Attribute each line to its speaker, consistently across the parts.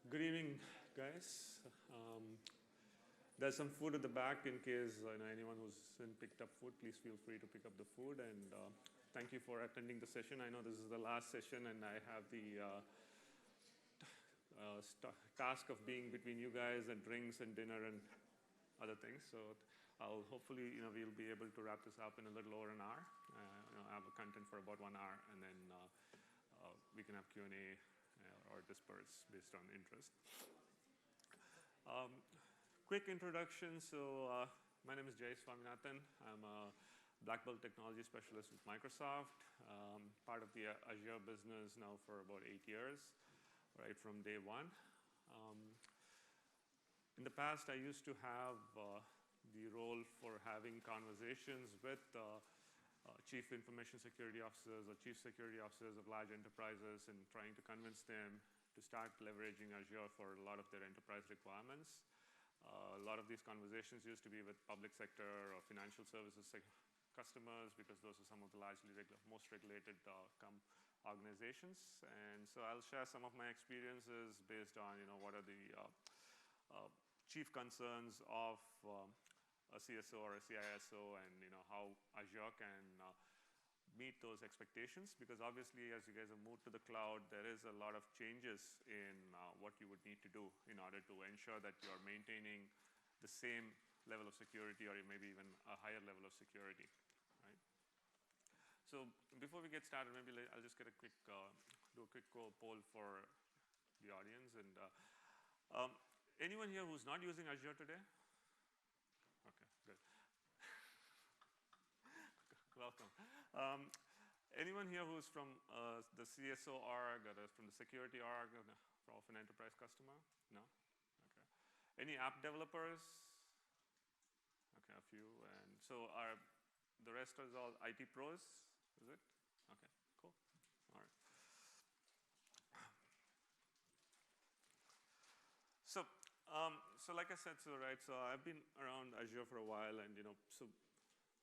Speaker 1: Good evening, guys. There's some food at the back in case anyone who's picked up food, please feel free to pick up the food. And thank you for attending the session. I know this is the last session, and I have the task of being between you guys and drinks and dinner and other things. So I'll hopefully we'll be able to wrap this up in a little over an hour. I have a content for about 1 hour, and then we can have Q&A or disperse based on interest. Quick introduction. So my name is Jay Swaminathan. I'm a Black Belt Technology Specialist with Microsoft, part of the Azure business now for about 8 years, right from day one. In the past, I used to have the role for having conversations with chief information security officers or chief security officers of large enterprises and trying to convince them to start leveraging Azure for a lot of their enterprise requirements. A lot of these conversations used to be with public sector or financial services customers because those are some of the most regulated organizations. And so I'll share some of my experiences based on what are the chief concerns of a CSO or a CISO, and how Azure can meet those expectations. Because obviously, as you guys have moved to the cloud, there is a lot of changes in what you would need to do in order to ensure that you are maintaining the same level of security, or maybe even a higher level of security, right? So before we get started, maybe I'll just get a quick do a quick poll for the audience. And anyone here who's not using Azure today? Okay, good. Welcome. Anyone here who's from the CSO org or from the security org of an enterprise customer? No? Okay. Any app developers? Okay, a few. And so are the rest is all IT pros? Is it? Okay, cool. All right. So like I said, so I've been around Azure for a while, and so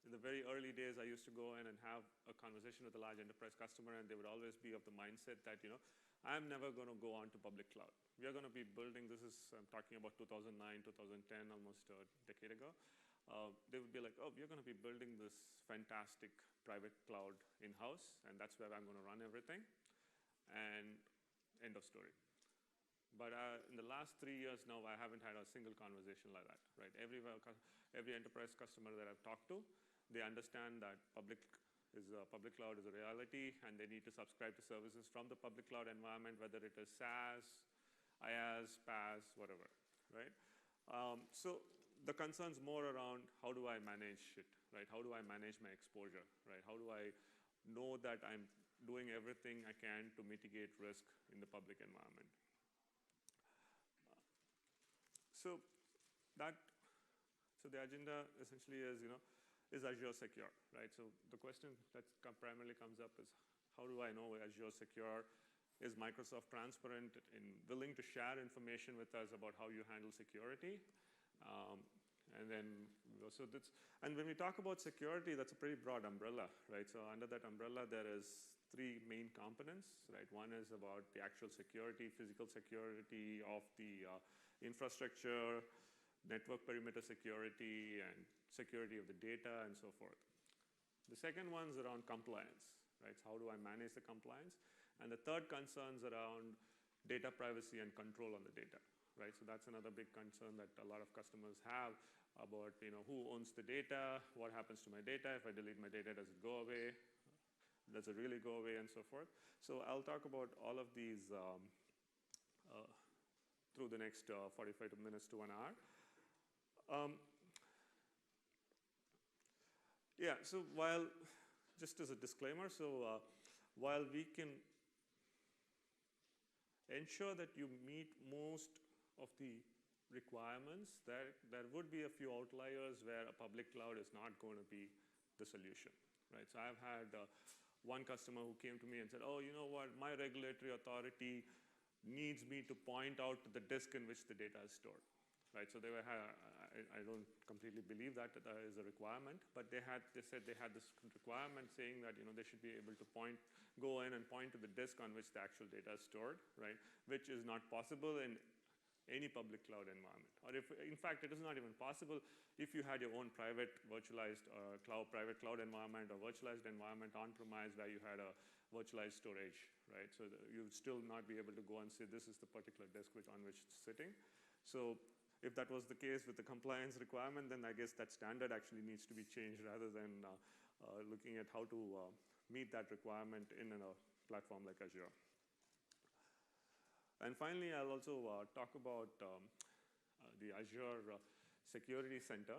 Speaker 1: in the very early days, I used to go in and have a conversation with a large enterprise customer, and they would always be of the mindset that I'm never going to go on to public cloud. We are going to be building. I'm talking about 2009, 2010, almost a decade ago. They would be like, oh, we're going to be building this fantastic private cloud in-house, and that's where I'm going to run everything. And end of story. But in the last 3 years now, I haven't had a single conversation like that, right? Every enterprise customer that I've talked to, they understand that public cloud is a reality, and they need to subscribe to services from the public cloud environment, whether it is SaaS, IaaS, PaaS, whatever, right? So the concern's more around how do I manage it, right? How do I manage my exposure, right? How do I know that I'm doing everything I can to mitigate risk in the public environment? So the agenda essentially is Azure secure, right? So the question that primarily comes up is, how do I know Azure secure? Is Microsoft transparent and willing to share information with us about how you handle security? And then and when we talk about security, that's a pretty broad umbrella, right? So under that umbrella, there is 3 main components, right? One is about the actual security, physical security of the infrastructure, network perimeter security, and security of the data, and so forth. The second one's around compliance, right? So how do I manage the compliance? And the third concern's around data privacy and control on the data, right? So that's another big concern that a lot of customers have about, who owns the data, what happens to my data, if I delete my data, does it go away, does it really go away, and so forth. So I'll talk about all of these through the next 45 minutes to 1 hour. Yeah, so just as a disclaimer, so while we can ensure that you meet most of the requirements, there would be a few outliers where a public cloud is not going to be the solution, right? So I've had one customer who came to me and said, oh, you know what, my regulatory authority needs me to point out to the disk in which the data is stored, right? So I don't completely believe that is a requirement, but they said they had this requirement saying that they should be able to go in and point to the disk on which the actual data is stored, right? Which is not possible in any public cloud environment. Or if, in fact, it is not even possible if you had your own private virtualized private cloud environment or virtualized environment on-premise where you had a virtualized storage, right? So you would still not be able to go and say this is the particular disk on which it's sitting. So if that was the case with the compliance requirement, then I guess that standard actually needs to be changed rather than looking at how to meet that requirement in a platform like Azure. And finally, I'll also talk about the Azure Security Center.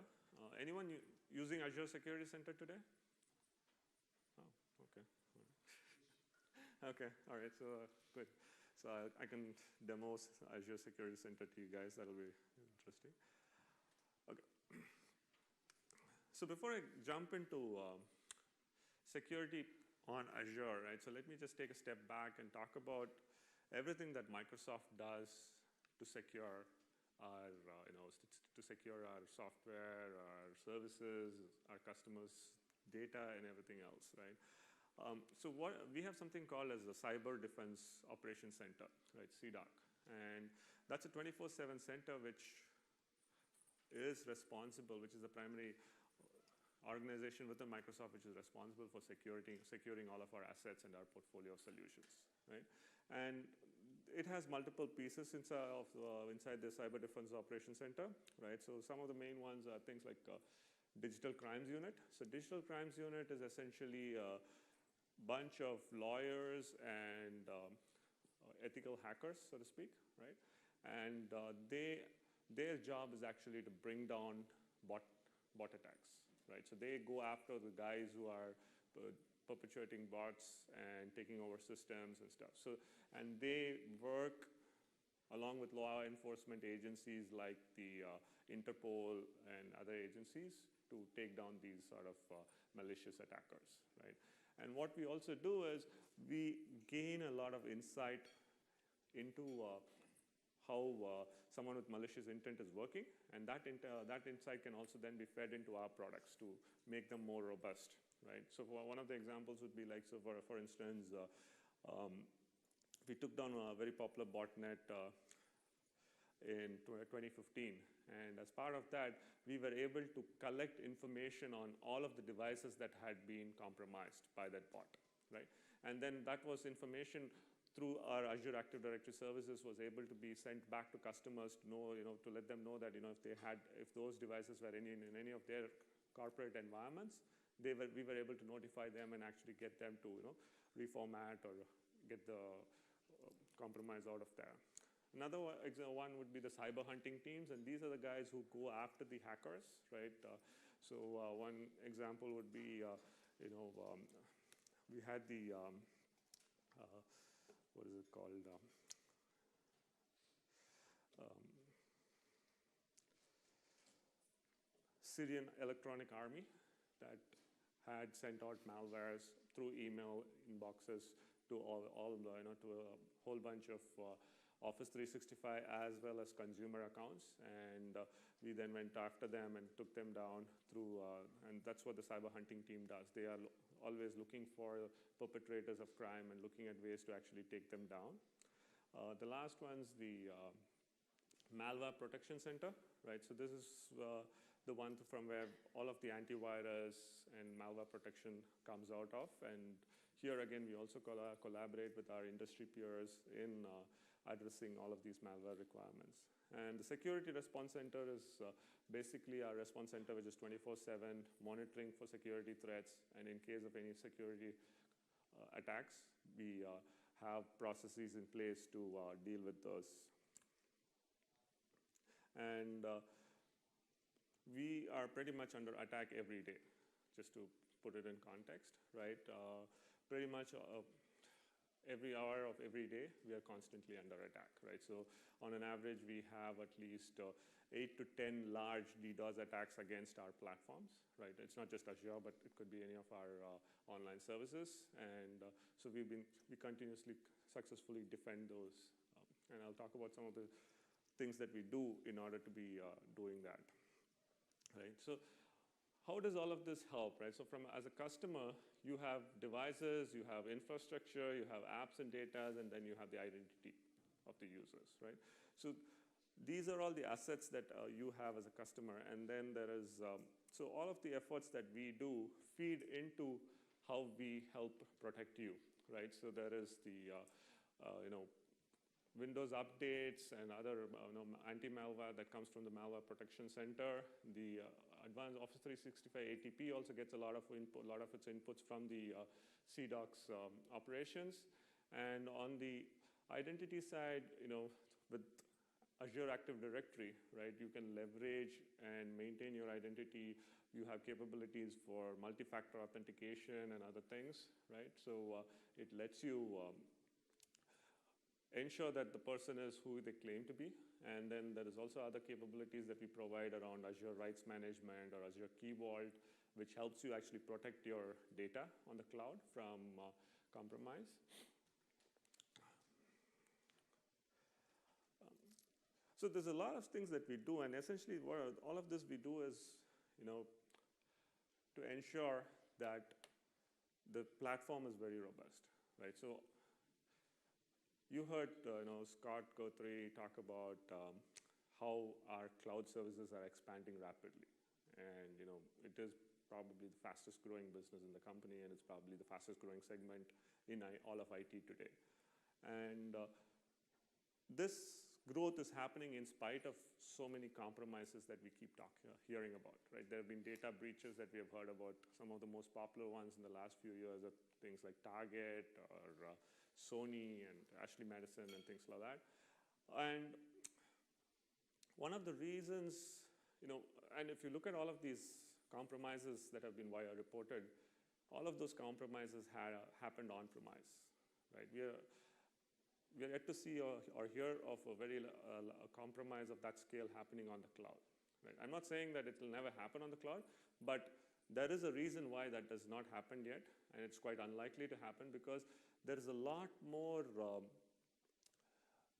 Speaker 1: Anyone using Azure Security Center today? Oh, okay. Okay, all right, so good. So I can demo Azure Security Center to you guys. That'll be interesting. Okay. So before I jump into security on Azure, right? So let me just take a step back and talk about everything that Microsoft does to secure our, to secure our software, our services, our customers' data, and everything else, right? So we have something called as the Cyber Defense Operations Center, right, CDOC. And that's a 24/7 center which is responsible, which is the primary organization within Microsoft which is responsible for securing all of our assets and our portfolio of solutions, right? And it has multiple pieces inside the Cyber Defense Operations Center, right? So some of the main ones are things like Digital Crimes Unit. So Digital Crimes Unit is essentially a bunch of lawyers and ethical hackers, so to speak, right? And their job is actually to bring down bot attacks, right? So they go after the guys who are perpetuating bots and taking over systems and stuff. So, and they work along with law enforcement agencies like the Interpol and other agencies to take down these sort of malicious attackers, right? And what we also do is we gain a lot of insight into how someone with malicious intent is working, and that insight can also then be fed into our products to make them more robust, right? So one of the examples would be like, so for instance, we took down a very popular botnet in 2015, and as part of that, we were able to collect information on all of the devices that had been compromised by that bot, right? And then that was information through our Azure Active Directory services was able to be sent back to customers to know, to let them know that, if those devices were in any of their corporate environments, we were able to notify them and actually get them to, reformat or get the compromise out of there. Another one would be the cyber hunting teams, and these are the guys who go after the hackers, right? So one example would be, we had the, what is it called? Syrian Electronic Army that had sent out malwares through email inboxes to to a whole bunch of Office 365 as well as consumer accounts, and we then went after them and took them down through, and that's what the cyber hunting team does. They are always looking for perpetrators of crime and looking at ways to actually take them down. The last one's the Malware Protection Center, right? So this is the one from where all of the antivirus and malware protection comes out of, and here again we also collaborate with our industry peers in addressing all of these malware requirements. And the Security Response Center is basically our response center which is 24/7 monitoring for security threats, and in case of any security attacks, we have processes in place to deal with those. And we are pretty much under attack every day, just to put it in context, right? Pretty much every hour of every day, we are constantly under attack, right? So on an average, we have at least 8 to 10 large DDoS attacks against our platforms, right? It's not just Azure, but it could be any of our online services. And so we continuously successfully defend those. And I'll talk about some of the things that we do in order to be doing that. right? So how does all of this help, right? So as a customer, you have devices, you have infrastructure, you have apps and data, and then you have the identity of the users, right? So these are all the assets that you have as a customer. And then there is, so all of the efforts that we do feed into how we help protect you, right? So there is the, Windows updates and other anti-malware that comes from the Malware Protection Center. The Advanced Office 365 ATP also gets a lot of its inputs from the CDOC's operations. And on the identity side, with Azure Active Directory, right, you can leverage and maintain your identity. You have capabilities for multi-factor authentication and other things, right? So it lets you ensure that the person is who they claim to be. And then there is also other capabilities that we provide around Azure Rights Management or Azure Key Vault, which helps you actually protect your data on the cloud from compromise. So there's a lot of things that we do, and essentially all of this we do is, to ensure that the platform is very robust, right? So you heard, Scott Guthrie talk about how our cloud services are expanding rapidly, and it is probably the fastest growing business in the company, and it's probably the fastest growing segment in all of IT today. And this growth is happening in spite of so many compromises that we keep hearing about, right? There have been data breaches that we have heard about. Some of the most popular ones in the last few years are things like Target or Sony and Ashley Madison and things like that. And one of the reasons, and if you look at all of these compromises that have been reported, all of those compromises happened on-premise, right? We are yet to see or hear of a compromise of that scale happening on the cloud, right? I'm not saying that it will never happen on the cloud, but there is a reason why that does not happen yet, and it's quite unlikely to happen because there is a lot more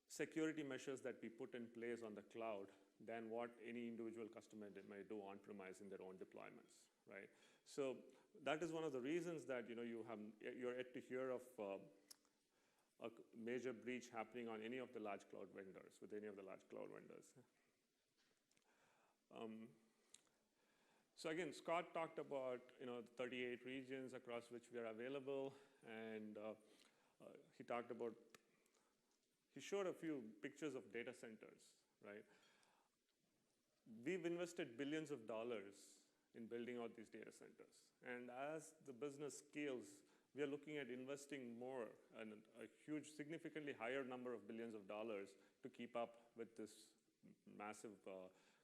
Speaker 1: security measures that we put in place on the cloud than what any individual customer may do on-premise in their own deployments, right? So that is one of the reasons that you're yet to hear of a major breach happening on any of the large cloud vendors, with any of the large cloud vendors. So again, Scott talked about 38 regions across which we are available, and he showed a few pictures of data centers, right? We've invested billions of dollars in building out these data centers, and as the business scales, we are looking at investing more and a huge, significantly higher number of billions of dollars to keep up with this massive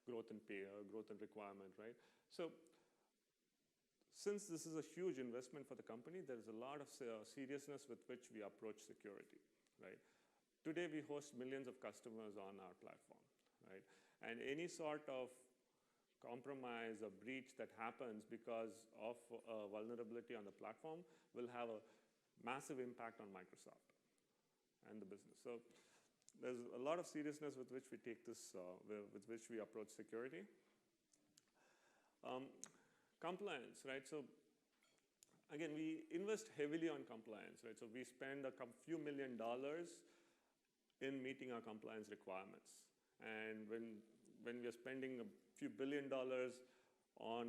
Speaker 1: growth and requirement, right? So since this is a huge investment for the company, there is a lot of seriousness with which we approach security, right? Today, we host millions of customers on our platform, right? And any sort of compromise or breach that happens because of a vulnerability on the platform will have a massive impact on Microsoft and the business. So there's a lot of seriousness with which we take this, with which we approach security. Compliance, right? So again, we invest heavily on compliance, right? So we spend a few $1 million in meeting our compliance requirements. And when we are spending a few $1 billion on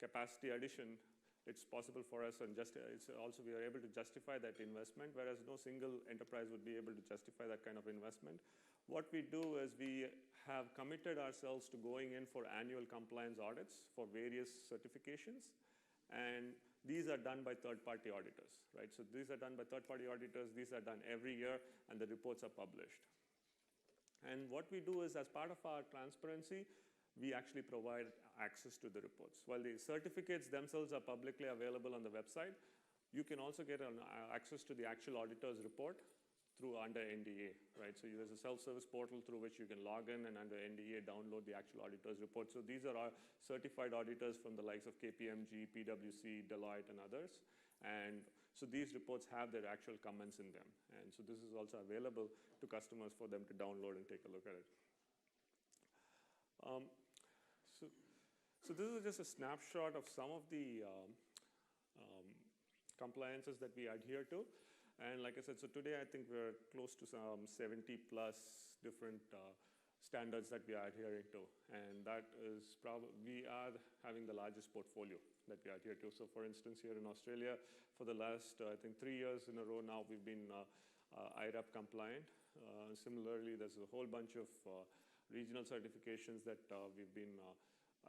Speaker 1: capacity addition, it's possible for us, and it's also we are able to justify that investment, whereas no single enterprise would be able to justify that kind of investment. What we do is we have committed ourselves to going in for annual compliance audits for various certifications, and these are done by third-party auditors, right? So these are done by third-party auditors. These are done every year, and the reports are published. And what we do is, as part of our transparency, we actually provide access to the reports. While the certificates themselves are publicly available on the website, you can also get access to the actual auditor's report under NDA, right? So there's a self-service portal through which you can log in and under NDA download the actual auditor's report. So these are our certified auditors from the likes of KPMG, PwC, Deloitte, and others. And so these reports have their actual comments in them. And so this is also available to customers for them to download and take a look at it. So this is just a snapshot of some of the um, compliances that we adhere to. And like I said, so today I think we're close to some 70 plus different standards that we are adhering to. And that is we are having the largest portfolio that we adhere to. So for instance, here in Australia, for the last, I think 3 years in a row now, we've been IRAP compliant. Similarly, there's a whole bunch of regional certifications that we've been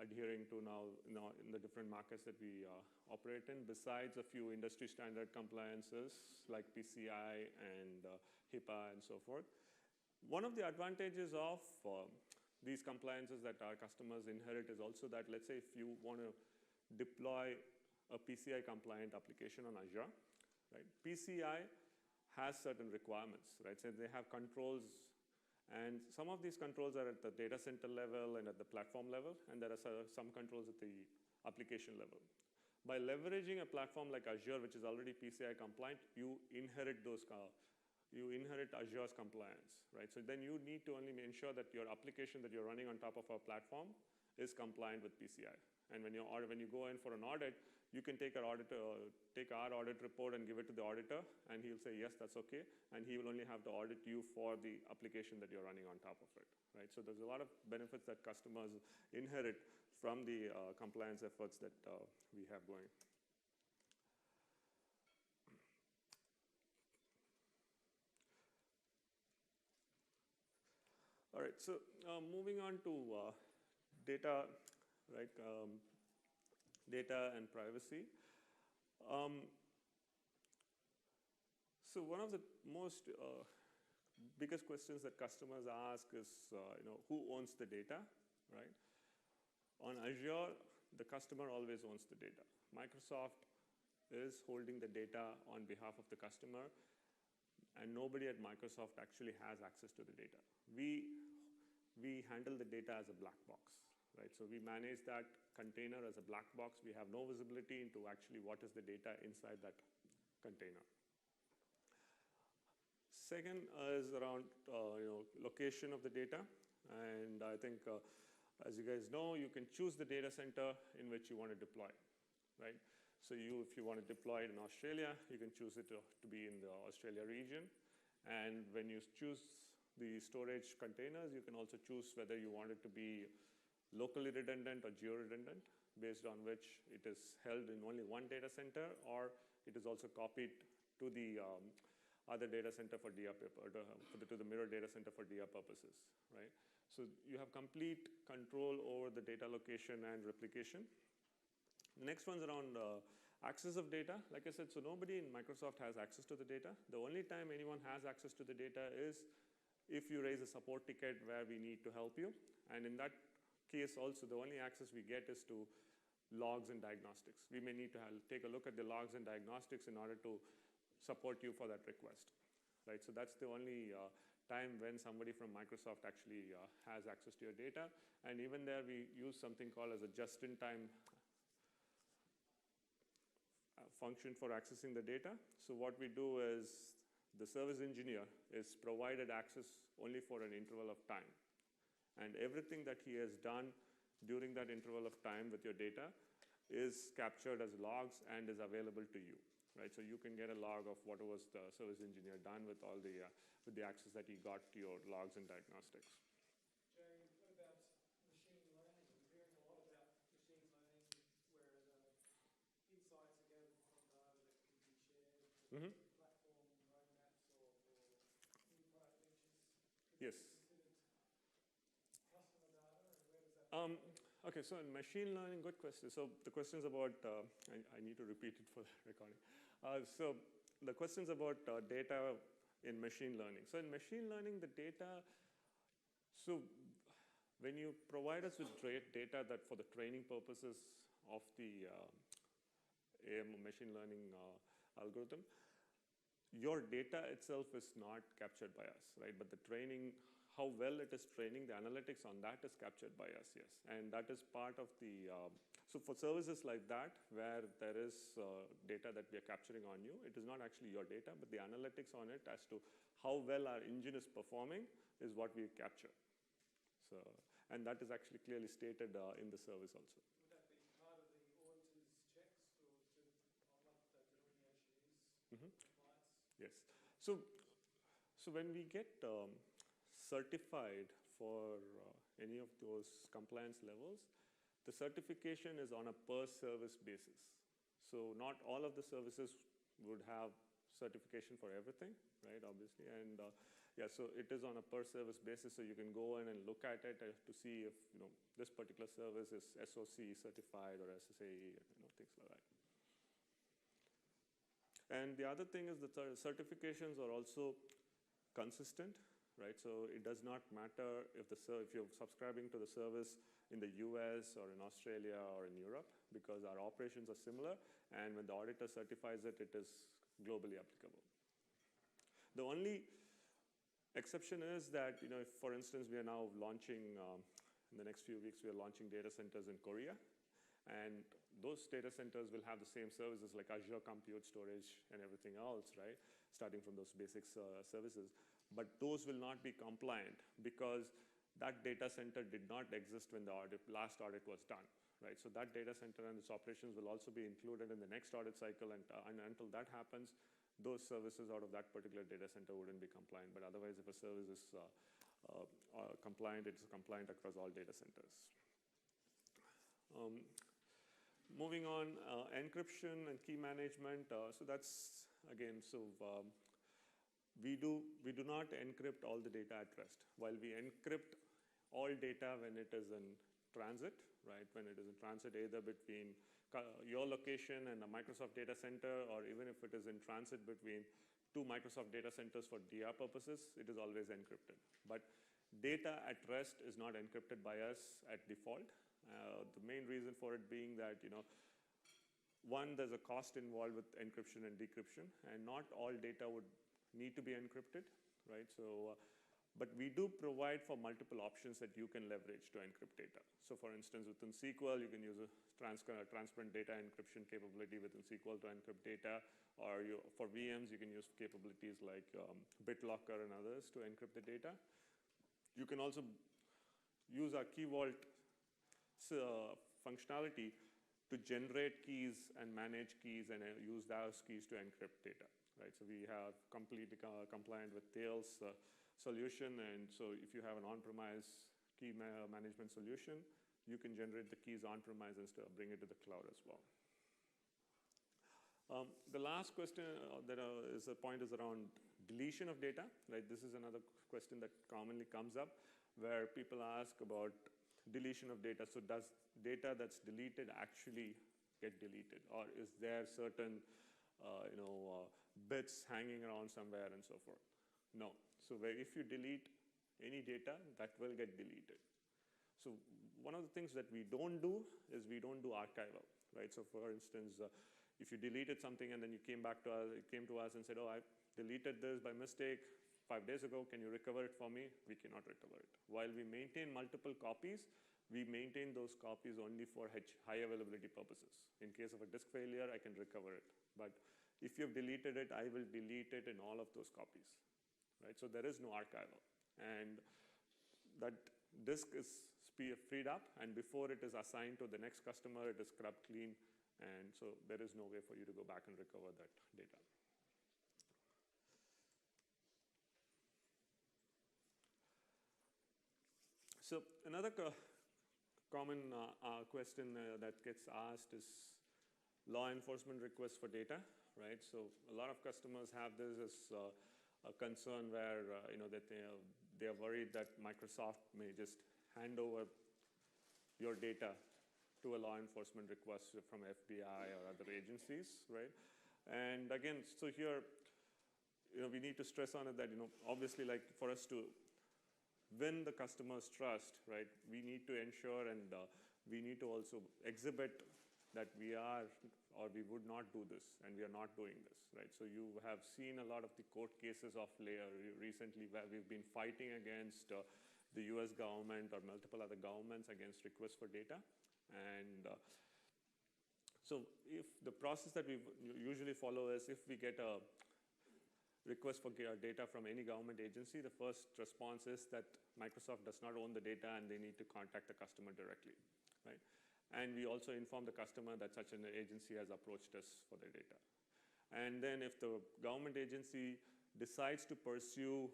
Speaker 1: adhering to now in the different markets that we operate in, besides a few industry standard compliances like PCI and HIPAA and so forth. One of the advantages of these compliances that our customers inherit is also that, let's say if you want to deploy a PCI compliant application on Azure, right? PCI has certain requirements, right? So they have controls, and some of these controls are at the data center level and at the platform level, and there are some controls at the application level. By leveraging a platform like Azure, which is already PCI compliant, you inherit Azure's compliance, right? So then you need to only ensure that your application that you're running on top of our platform is compliant with PCI. And when you go in for an audit, you can take our audit report and give it to the auditor, and he'll say, yes, that's okay, and he will only have to audit you for the application that you're running on top of it, right? So there's a lot of benefits that customers inherit from the compliance efforts that we have going. All right, so moving on to data, right? Data and privacy. So one of the most biggest questions that customers ask is, who owns the data, right? On Azure, the customer always owns the data. Microsoft is holding the data on behalf of the customer, and nobody at Microsoft actually has access to the data. We handle the data as a black box, right? So we manage that container as a black box. We have no visibility into actually what is the data inside that container. Second is around location of the data, and I think as you guys know, you can choose the data center in which you want to deploy, right? So if you want to deploy it in Australia, you can choose it to be in the Australia region. And when you choose the storage containers, you can also choose whether you want it to be locally redundant or geo-redundant, based on which it is held in only one data center, or it is also copied to the other data center for DR to the mirror data center for DR purposes, right? So you have complete control over the data location and replication. The next one's around access of data. Like I said, so nobody in Microsoft has access to the data. The only time anyone has access to the data is if you raise a support ticket where we need to help you. And in that case also, the only access we get is to logs and diagnostics. We may need to take a look at the logs and diagnostics in order to support you for that request, right? So that's the only time when somebody from Microsoft actually has access to your data. And even there, we use something called as a just-in-time function for accessing the data. So what we do is the service engineer is provided access only for an interval of time. And everything that he has done during that interval of time with your data is captured as logs and is available to you, right? So you can get a log of what was the service engineer done with all the with the access that he got to your logs and diagnostics.
Speaker 2: Jay, what about machine learning? We're hearing a lot about machine learning, where insights are gathered from data that can be shared for platform roadmaps or new product features.
Speaker 1: Yes.
Speaker 2: Customer data, and where does that
Speaker 1: Okay, so in machine learning, good question. So the questions about, I need to repeat it for the recording. So the questions about data in machine learning. So in machine learning, the data, so when you provide us with data that for the training purposes of the AM machine learning algorithm, your data itself is not captured by us, right? But the training, how well it is training, the analytics on that is captured by us, yes. And that is part of the, so for services like that, where there is data that we are capturing on you, it is not actually your data, but the analytics on it as to how well our engine is performing is what we capture. So, and that is actually clearly stated in the service also.
Speaker 2: Would
Speaker 1: Yes. So when we get certified for any of those compliance levels, the certification is on a per service basis. So not all of the services would have certification for everything, right, obviously. And yeah, so it is on a per service basis, so you can go in and look at it to see if, this particular service is SOC certified or SSAE, things like that. And the other thing is the certifications are also consistent, right? So it does not matter if you're subscribing to the service in the US or in Australia or in Europe, because our operations are similar, and when the auditor certifies it, it is globally applicable. The only exception is that, if, for instance, we are now launching, in the next few weeks, we are launching data centers in Korea, and those data centers will have the same services like Azure compute, storage, and everything else, right? Starting from those basic services. But those will not be compliant because that data center did not exist when the last audit was done, right? So that data center and its operations will also be included in the next audit cycle, and until that happens, those services out of that particular data center wouldn't be compliant. But otherwise, if a service is compliant, it's compliant across all data centers. Moving on, encryption and key management. So that's, again, we do not encrypt all the data at rest. While we encrypt all data when it is in transit, right? When it is in transit either between your location and a Microsoft data center, or even if it is in transit between two Microsoft data centers for DR purposes, it is always encrypted. But data at rest is not encrypted by us at default. The main reason for it being that, one, there's a cost involved with encryption and decryption, and not all data would need to be encrypted, right? So, but we do provide for multiple options that you can leverage to encrypt data. So for instance, within SQL, you can use a transparent data encryption capability within SQL to encrypt data, or for VMs, you can use capabilities like BitLocker and others to encrypt the data. You can also use our Key Vault functionality to generate keys and manage keys and use those keys to encrypt data, right? So we have completely compliant with Tails solution, and so if you have an on-premise key management solution, you can generate the keys on-premise and bring it to the cloud as well. The last question is around deletion of data, right? This is another question that commonly comes up, where people ask about deletion of data. So does data that's deleted actually get deleted, or is there certain bits hanging around somewhere and so forth? No. So if you delete any data, that will get deleted. So one of the things that we don't do is we don't do archival, right? So for instance, if you deleted something and then you came to us and said, oh, I deleted this by mistake 5 days ago, can you recover it for me? We cannot recover it. While we maintain multiple copies, we maintain those copies only for high availability purposes. In case of a disk failure, I can recover it. But if you've deleted it, I will delete it in all of those copies, right? So there is no archival. And that disk is freed up, and before it is assigned to the next customer, it is scrubbed clean, and so there is no way for you to go back and recover that data. So another common question that gets asked is law enforcement requests for data, right? So a lot of customers have this as a concern where that they are worried that Microsoft may just hand over your data to a law enforcement request from FBI or other agencies, right? And again, so here, we need to stress on it that, obviously, like for us to win the customer's trust, right, we need to ensure and we need to also exhibit that we are or we would not do this, and we are not doing this, right? So you have seen a lot of the court cases of recently where we've been fighting against the US government or multiple other governments against requests for data. And so if the process that we usually follow is, if we get a request for data from any government agency, the first response is that Microsoft does not own the data and they need to contact the customer directly, right? And we also inform the customer that such an agency has approached us for their data. And then if the government agency decides to pursue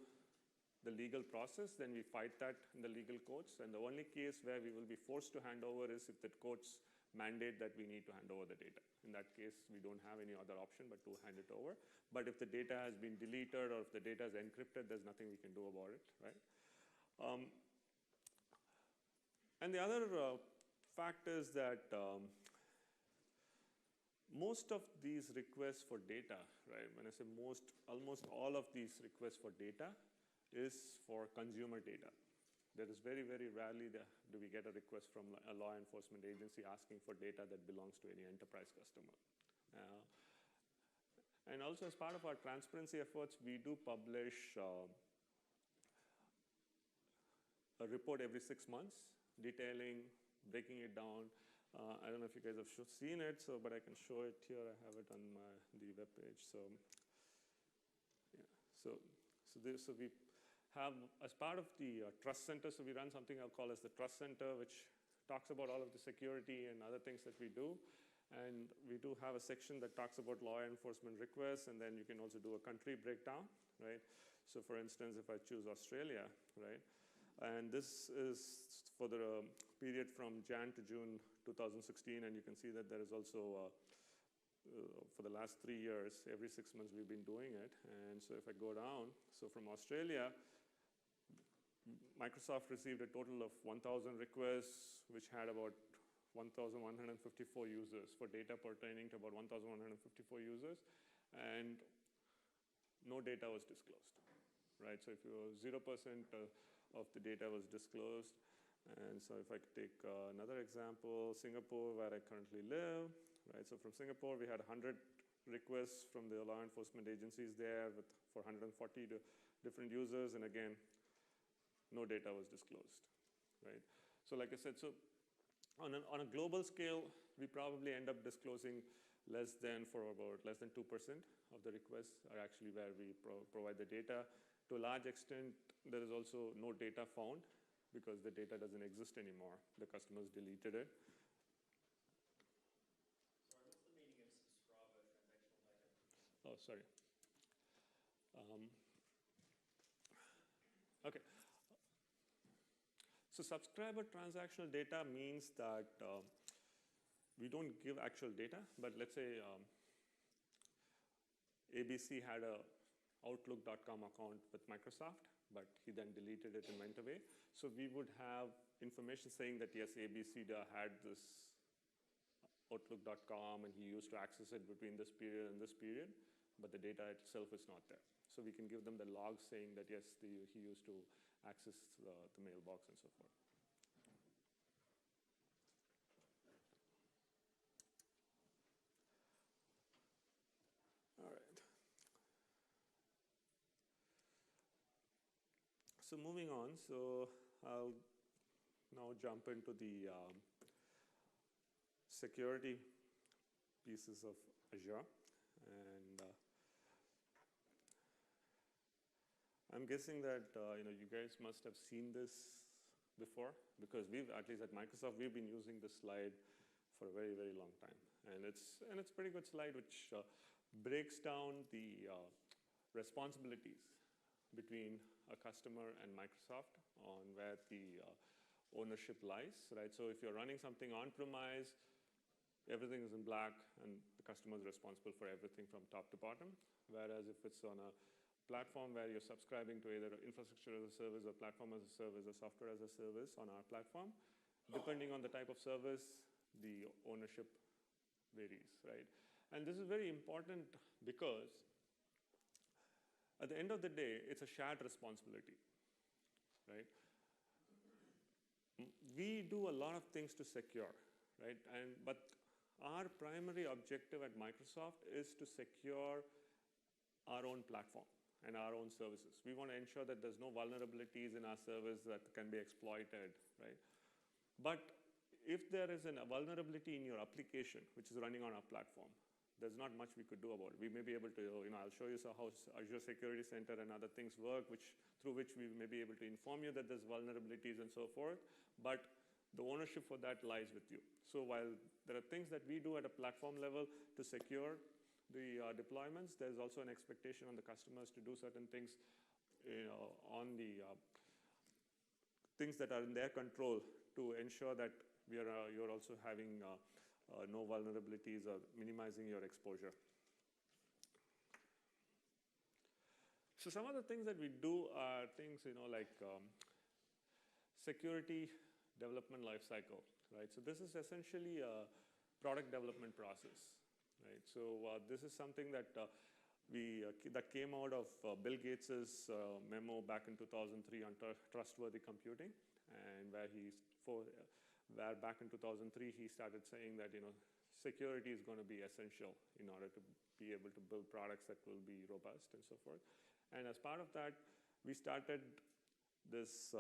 Speaker 1: the legal process, then we fight that in the legal courts. And the only case where we will be forced to hand over is if the courts mandate that we need to hand over the data. In that case, we don't have any other option but to hand it over. But if the data has been deleted or if the data is encrypted, there's nothing we can do about it, right? And the other fact is that most of these requests for data, right? When I say most, almost all of these requests for data is for consumer data. There is very, very rarely do we get a request from a law enforcement agency asking for data that belongs to any enterprise customer. And also as part of our transparency efforts, we do publish a report every 6 months detailing, breaking it down. I don't know if you guys have seen it, but I can show it here. I have it on the web page. So, yeah. So we have, as part of the Trust Center, so we run something I'll call as the Trust Center, which talks about all of the security and other things that we do. And we do have a section that talks about law enforcement requests, and then you can also do a country breakdown, right? So for instance, if I choose Australia, right? And this is for the period from Jan to June 2016, and you can see that there is also for the last 3 years, every 6 months we've been doing it. And so if I go down, so from Australia, Microsoft received a total of 1,000 requests, which had about 1,154 users for data pertaining to about 1,154 users, and no data was disclosed, right? So if you 0% of the data was disclosed. And so if I could take another example, Singapore, where I currently live, right? So from Singapore, we had 100 requests from the law enforcement agencies there for 140 different users, and again, no data was disclosed, right? So like I said, so on a global scale, we probably end up disclosing less than 2% of the requests are actually where we provide the data. To a large extent, there is also no data found because the data doesn't exist anymore. The customers deleted it.
Speaker 3: Sorry, what's the meaning of subscriber transactional data?
Speaker 1: Oh, sorry. Okay. So subscriber transactional data means that we don't give actual data, but let's say ABC had a Outlook.com account with Microsoft, but he then deleted it and went away. So we would have information saying that, yes, ABC had this Outlook.com and he used to access it between this period and this period, but the data itself is not there. So we can give them the log saying that, yes, he used to access the mailbox and so forth. All right. So moving on, so I'll now jump into the security pieces of Azure. And I'm guessing that you guys must have seen this before, because at least at Microsoft, we've been using this slide for a very, very long time. And it's a pretty good slide which breaks down the responsibilities between a customer and Microsoft on where the ownership lies, right? So if you're running something on-premise, everything is in black and the customer is responsible for everything from top to bottom. Whereas if it's on a platform where you're subscribing to either infrastructure as a service or platform as a service or software as a service on our platform, depending on the type of service, the ownership varies, right? And this is very important because at the end of the day, it's a shared responsibility, right? We do a lot of things to secure, right? But our primary objective at Microsoft is to secure our own platform and our own services. We want to ensure that there's no vulnerabilities in our service that can be exploited, right? But if there is a vulnerability in your application, which is running on our platform, there's not much we could do about it. We may be able to, I'll show you how Azure Security Center and other things work, through which we may be able to inform you that there's vulnerabilities and so forth, but the ownership for that lies with you. So while there are things that we do at a platform level to secure, the deployments, there's also an expectation on the customers to do certain things, on the things that are in their control to ensure that you're also having no vulnerabilities or minimizing your exposure. So some of the things that we do are things, like security development lifecycle, right? So this is essentially a product development process, right? So this is something that that came out of Bill Gates's memo back in 2003 on trustworthy computing, and where back in 2003 he started saying that security is going to be essential in order to be able to build products that will be robust and so forth. And as part of that, we started this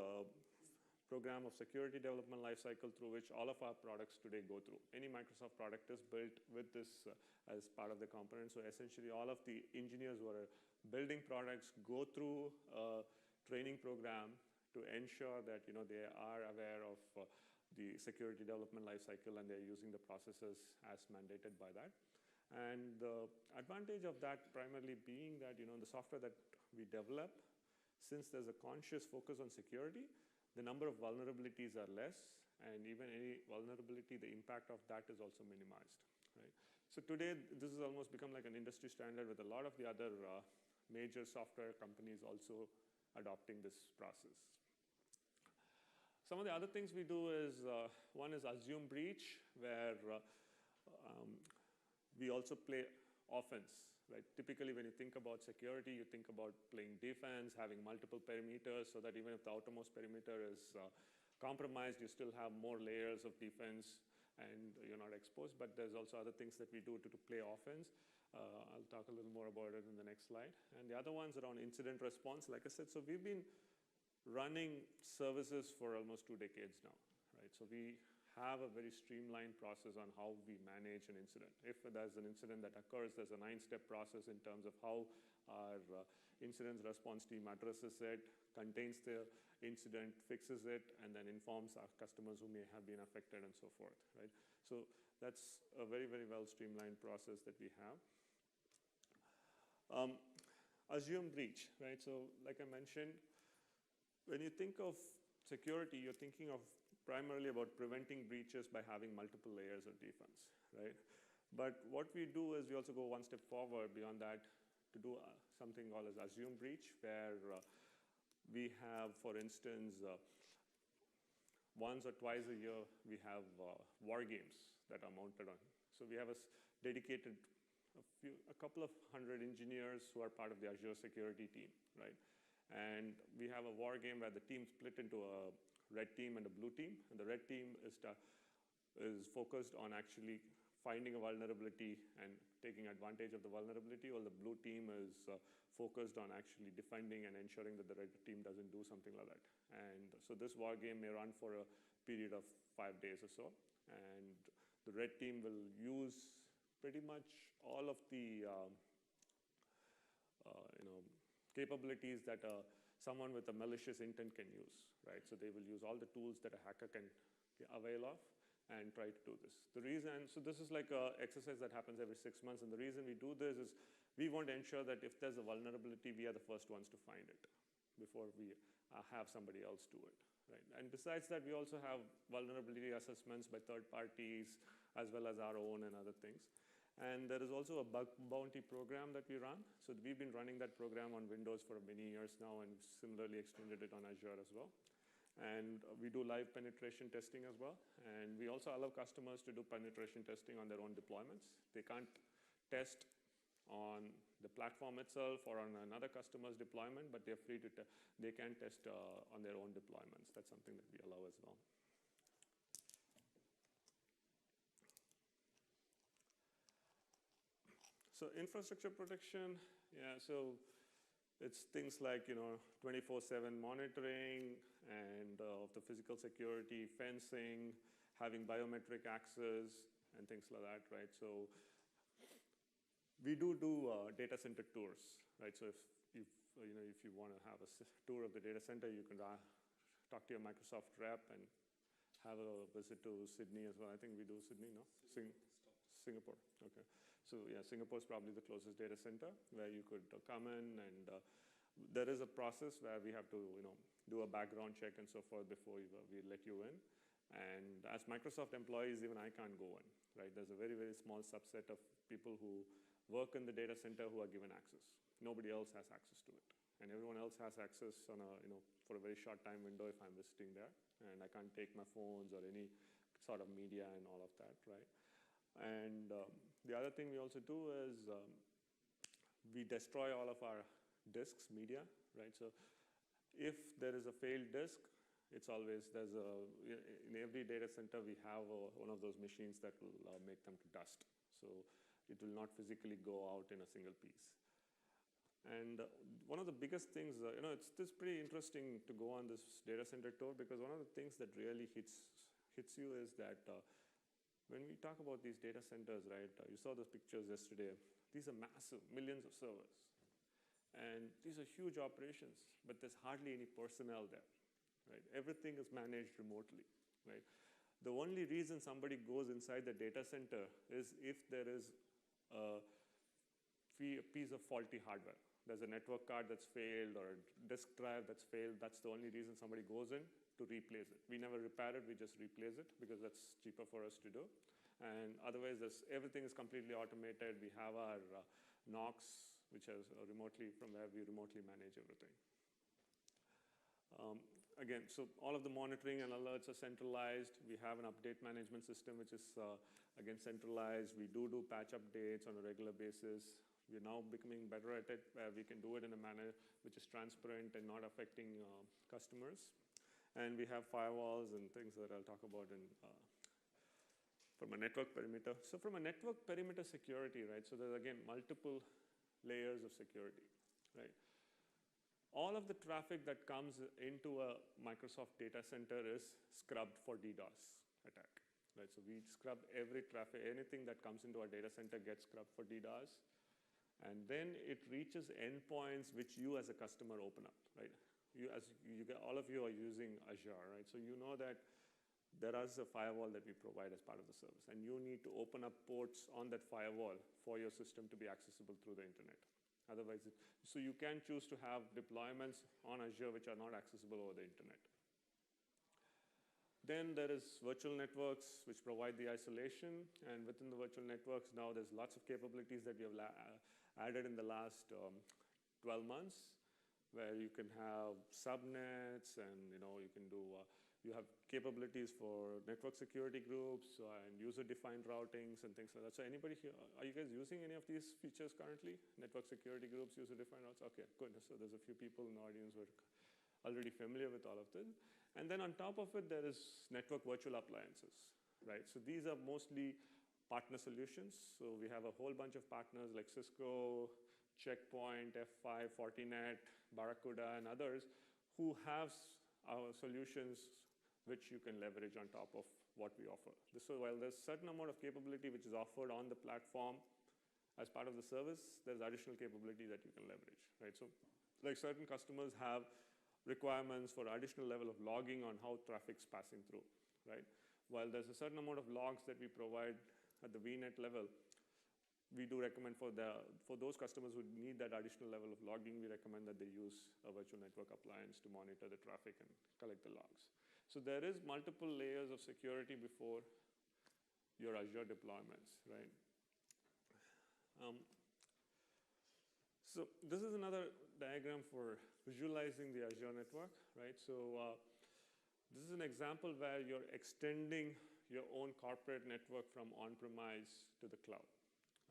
Speaker 1: program of security development lifecycle through which all of our products today go through. Any Microsoft product is built with this as part of the component. So essentially all of the engineers who are building products go through a training program to ensure that they are aware of the security development lifecycle and they're using the processes as mandated by that. And the advantage of that primarily being that the software that we develop, since there's a conscious focus on security, the number of vulnerabilities are less, and even any vulnerability, the impact of that is also minimized, right? So today, this has almost become like an industry standard with a lot of the other major software companies also adopting this process. Some of the other things we do is, one is assume breach, where we also play offense, right? Typically, when you think about security, you think about playing defense, having multiple perimeters, so that even if the outermost perimeter is compromised, you still have more layers of defense and you're not exposed. But there's also other things that we do to play offense. I'll talk a little more about it in the next slide. And the other one's around incident response. Like I said, so we've been running services for almost 2 decades now, right? So we have a very streamlined process on how we manage an incident. If there's an incident that occurs, there's a 9-step process in terms of how our incident response team addresses it, contains the incident, fixes it, and then informs our customers who may have been affected and so forth, right? So that's a very, very well streamlined process that we have. Assume breach, right? So like I mentioned, when you think of security, you're thinking of primarily about preventing breaches by having multiple layers of defense, right? But what we do is we also go one step forward beyond that to do something called as assume breach, where we have, for instance, once or twice a year, we have war games that are mounted on. So we have a dedicated, a couple of hundred engineers who are part of the Azure security team, right? And we have a war game where the team split into a red team and a blue team. And the red team is focused on actually finding a vulnerability and taking advantage of the vulnerability, while the blue team is focused on actually defending and ensuring that the red team doesn't do something like that. And so this war game may run for a period of 5 days or so. And the red team will use pretty much all of the capabilities that someone with a malicious intent can use, right? So they will use all the tools that a hacker can avail of and try to do this. The reason, so this is like an exercise that happens every 6 months, and the reason we do this is we want to ensure that if there's a vulnerability, we are the first ones to find it before we have somebody else do it, right? And besides that, we also have vulnerability assessments by third parties as well as our own and other things. And there is also a bug bounty program that we run. So we've been running that program on Windows for many years now, and similarly extended it on Azure as well. And we do live penetration testing as well. And we also allow customers to do penetration testing on their own deployments. They can't test on the platform itself or on another customer's deployment, but they're free to they can test on their own deployments. That's something that we allow as well. So infrastructure protection, yeah, so it's things like 24/7 monitoring and of the physical security, fencing, having biometric access, and things like that, right? So we do data center tours, right? So if you want to have a tour of the data center, you can talk to your Microsoft rep and have a visit to Sydney as well. I think we do Sydney, no? Singapore, okay. So yeah, Singapore is probably the closest data center where you could come in, and there is a process where we have to do a background check and so forth before we let you in. And as Microsoft employees, even I can't go in, right? There's a very, very small subset of people who work in the data center who are given access. Nobody else has access to it. And everyone else has access on for a very short time window if I'm visiting there. And I can't take my phones or any sort of media and all of that, right? And the other thing we also do is we destroy all of our disks, media, right? So if there is a failed disk, it's always, in every data center we have one of those machines that will make them to dust. So it will not physically go out in a single piece. And one of the biggest things, it's pretty interesting to go on this data center tour, because one of the things that really hits you is that when we talk about these data centers, right, you saw those pictures yesterday. These are massive, millions of servers. And these are huge operations, but there's hardly any personnel there, right? Everything is managed remotely, right? The only reason somebody goes inside the data center is if there is a piece of faulty hardware. There's a network card that's failed or a disk drive that's failed. That's the only reason somebody goes in to replace it. We never repair it, we just replace it because that's cheaper for us to do. And otherwise, everything is completely automated. We have our NOCs, which is from where we remotely manage everything. Again, so all of the monitoring and alerts are centralized. We have an update management system, which is, again, centralized. We do patch updates on a regular basis. We're now becoming better at it, where we can do it in a manner which is transparent and not affecting customers. And we have firewalls and things that I'll talk about from a network perimeter. So from a network perimeter security, right, so there's, again, multiple layers of security, right? All of the traffic that comes into a Microsoft data center is scrubbed for DDoS attack, right? So we scrub every traffic, anything that comes into our data center gets scrubbed for DDoS. And then it reaches endpoints which you as a customer open up, right? All of you are using Azure, right? So you know that there is a firewall that we provide as part of the service, and you need to open up ports on that firewall for your system to be accessible through the internet. Otherwise, so you can choose to have deployments on Azure which are not accessible over the internet. Then there is virtual networks which provide the isolation, and within the virtual networks now there's lots of capabilities that we have added in the last 12 months, where you can have subnets, and you can do you have capabilities for network security groups and user-defined routings and things like that. So anybody here, are you guys using any of these features currently? Network security groups, user-defined routes? Okay, good. So there's a few people in the audience who are already familiar with all of this. And then on top of it, there is network virtual appliances, right? So these are mostly partner solutions. So we have a whole bunch of partners like Cisco, Checkpoint, F5, Fortinet, Barracuda, and others who have our solutions which you can leverage on top of what we offer. So while there's a certain amount of capability which is offered on the platform as part of the service, there's additional capability that you can leverage, right? So like certain customers have requirements for additional level of logging on how traffic's passing through, right? While there's a certain amount of logs that we provide at the VNet level, we do recommend for those customers who need that additional level of logging, we recommend that they use a virtual network appliance to monitor the traffic and collect the logs. So there is multiple layers of security before your Azure deployments, right? So this is another diagram for visualizing the Azure network, right? So this is an example where you're extending your own corporate network from on-premise to the cloud,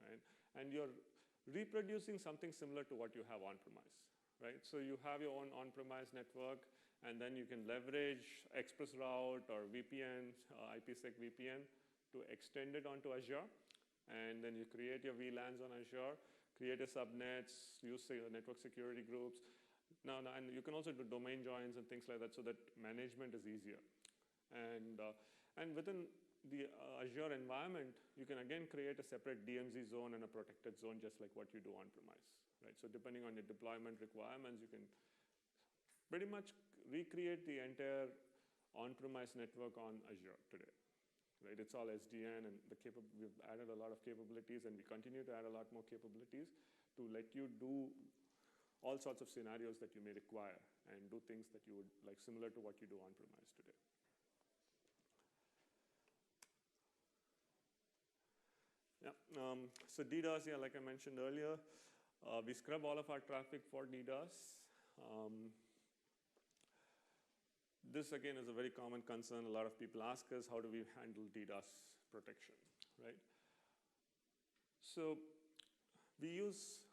Speaker 1: right? And you're reproducing something similar to what you have on-premise, right? So you have your own on-premise network, and then you can leverage ExpressRoute or VPN, IPsec VPN, to extend it onto Azure. And then you create your VLANs on Azure, create your subnets, use your network security groups. And you can also do domain joins and things like that, so that management is easier. And within the Azure environment, you can again create a separate DMZ zone and a protected zone, just like what you do on-premise, right? So depending on your deployment requirements, you can pretty much recreate the entire on-premise network on Azure today. right? It's all SDN, and we've added a lot of capabilities, and we continue to add a lot more capabilities to let you do all sorts of scenarios that you may require and do things that you would like similar to what you do on-premise today. Yeah. So DDoS, yeah, like I mentioned earlier, we scrub all of our traffic for DDoS. This again is a very common concern. A lot of people ask us, how do we handle DDoS protection, right? So we use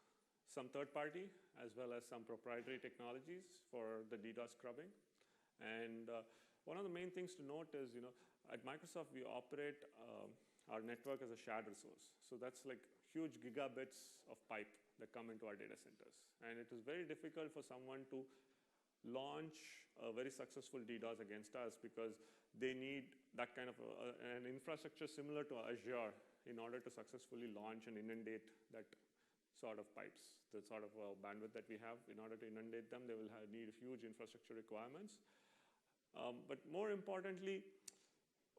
Speaker 1: some third-party as well as some proprietary technologies for the DDoS scrubbing. And one of the main things to note is, at Microsoft, we operate our network as a shared resource. So that's like huge gigabits of pipe that come into our data centers. And it is very difficult for someone to launch a very successful DDoS against us because they need that kind of an infrastructure similar to Azure in order to successfully launch and inundate that sort of pipes, the sort of bandwidth that we have. In order to inundate them, they will need huge infrastructure requirements. But more importantly,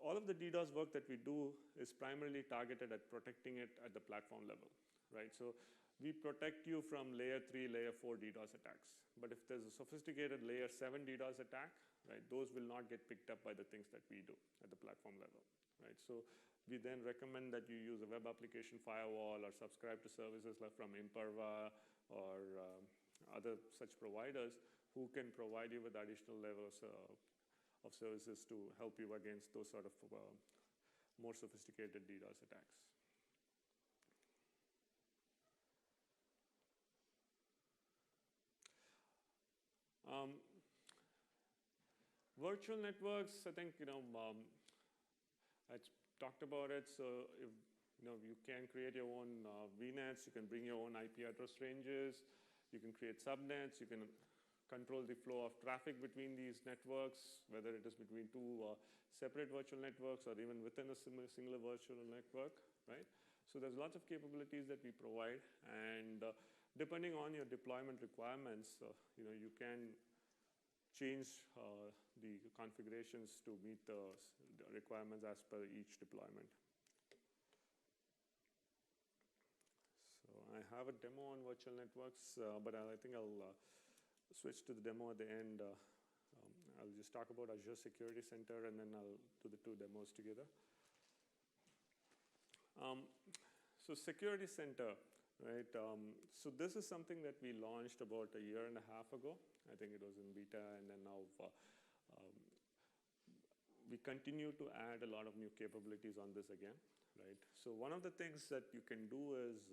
Speaker 1: all of the DDoS work that we do is primarily targeted at protecting it at the platform level, right? So we protect you from layer 3, layer 4 DDoS attacks. But if there's a sophisticated layer 7 DDoS attack, right, those will not get picked up by the things that we do at the platform level, right? So we then recommend that you use a web application firewall or subscribe to services like from Imperva or other such providers who can provide you with additional levels of services to help you against those sort of more sophisticated DDoS attacks. Virtual networks, I think, I talked about it. So if, you can create your own VNets, you can bring your own IP address ranges, you can create subnets, you can control the flow of traffic between these networks, whether it is between two separate virtual networks or even within a single virtual network, right? So there's lots of capabilities that we provide, and depending on your deployment requirements, you can change the configurations to meet the requirements as per each deployment. So I have a demo on virtual networks, but I think I'll switch to the demo at the end. I'll just talk about Azure Security Center, and then I'll do the two demos together. So Security Center, right? So this is something that we launched about a year and a half ago. I think it was in beta, and then now we continue to add a lot of new capabilities on this again, right? So one of the things that you can do is,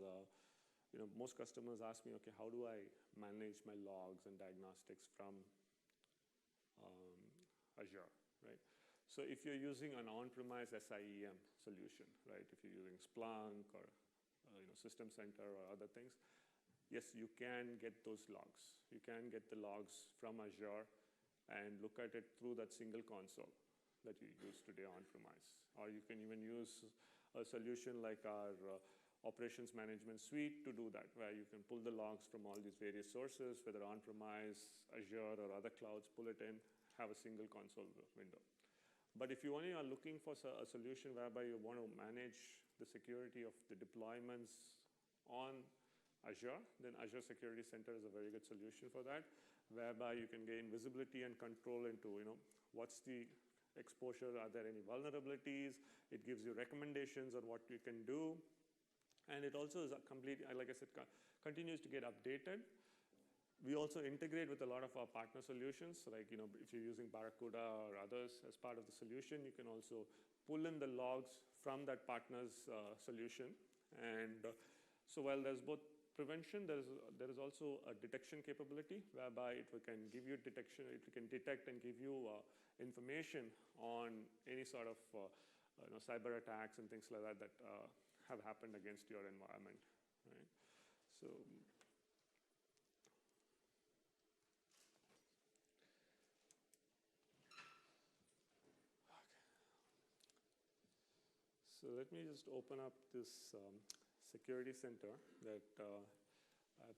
Speaker 1: most customers ask me, okay, how do I manage my logs and diagnostics from Azure, right? So if you're using an on-premise SIEM solution, right? If you're using Splunk or System Center or other things, yes, you can get those logs. You can get the logs from Azure and look at it through that single console that you use today on-premise. Or you can even use a solution like our operations management suite to do that, where you can pull the logs from all these various sources, whether on-premise, Azure, or other clouds, pull it in, have a single console window. But if you only are looking for a solution whereby you want to manage the security of the deployments on Azure, then Azure Security Center is a very good solution for that, whereby you can gain visibility and control into, what's the exposure, are there any vulnerabilities? It gives you recommendations on what you can do. And it also is a complete, like I said, continues to get updated. We also integrate with a lot of our partner solutions. So like, if you're using Barracuda or others as part of the solution, you can also pull in the logs from that partner's solution. And so while there's both prevention, there is also a detection capability whereby it can give you detection, it can detect and give you information on any sort of cyber attacks and things like that that have happened against your environment, right? So So let me just open up this security center that I've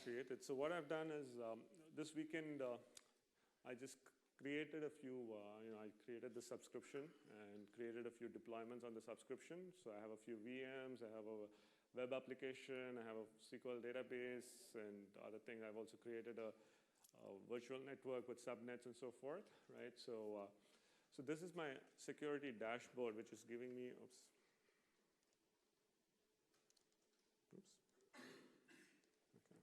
Speaker 1: created. So what I've done is this weekend I just created a few, I created the subscription and created a few deployments on the subscription. So I have a few VMs, I have a web application, I have a SQL database, and other things. I've also created a virtual network with subnets and so forth, right? So, so this is my security dashboard, which is giving me, oops. Okay.